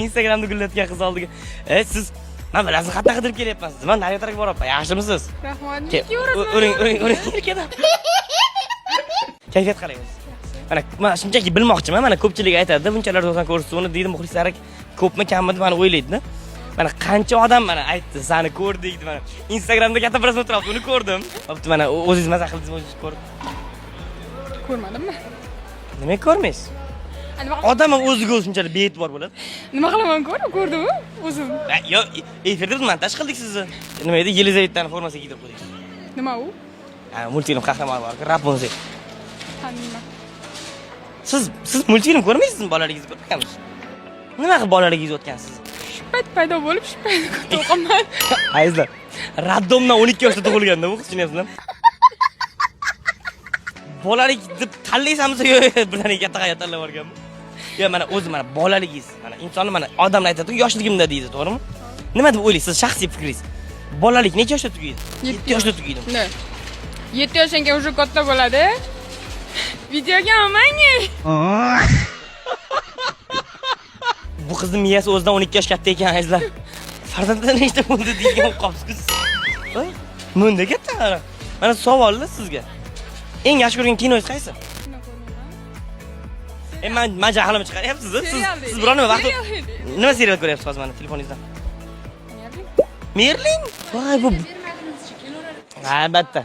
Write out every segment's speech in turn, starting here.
Instagramda gullatgan qiz oldiga. Siz men bilan xatna qidirib kelyapman. Siz men naryotarga boryapman. Yaxshimisiz? Rahmat. O'ring. Kayfiyat qarang. Men shunchaki bilmoqchiman. Mana ko'pchilik aytadi, bunchalar do'stan ko'rsatuvni deydi, muxlislar ko'pmi kammi deb o'ylaydi. Mana qancha odam mana aytdi, seni ko'rdik deb mana. Instagramda katta biroz o'tiribdi, uni ko'rdim. Bo'pti, mana o'zingiz maza qildingiz, o'zingiz ko'rib. Ko'rmadimmi? Nima ko'rmaysiz? Odam o'ziga shunchalik bee'tibor bo'ladi. Nima qilaman, ko'rdimmi? O'zim. Yo'q, efirda biz montaj qildik sizni. Nima edi? Yelizavetaning formasiga kiydirib qo'ydik. Nima u? Multfilm qahramoni bor, Rapunzel. Nima? Siz multfilm ko'rmaysizmi bolaligingizda ko'rganmisiz? Nima qilib bolaligingiz o'tgansiz? Shu payt paydo bo'lib, shu payt o'qiman. Ayzlar, Raddomdan 12 yoshda tug'ilganda bu qiz tushunyapsizmi? Bolalik deb tanlaysanmi yo'q, birdaniga katta hayot tanlab olganmi? Yo, mana o'zi mana bolaligingiz, mana insonni mana odamlar aytadi, yoshligimda deydi, to'g'rimi? Nima deb o'ylaysiz? Shaxsiy fikringiz. Bolalik necha yoshda tugaydi? 7 yoshda tugaydi. 7 yoshga уже katta bo'ladi. Videoga olmang. Bu qizning miyasi o'zidan 12 yosh katta ekan, azizlar. Farzandlar nechta bo'ldi degan qopsiz. Munda katta. Mana savollar sizga. Eng yaxshi ko'rgan kinoingiz qaysi? Men jahlimni chiqaryapsiz. Siz biror nima vaqt nima serial ko'ryapsiz hozir mana telefoningizdan? Merlin? Voy bu. Albatta.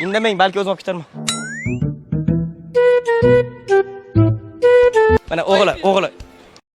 Indamang, balki o'zim olib ketarman. Mana o'g'li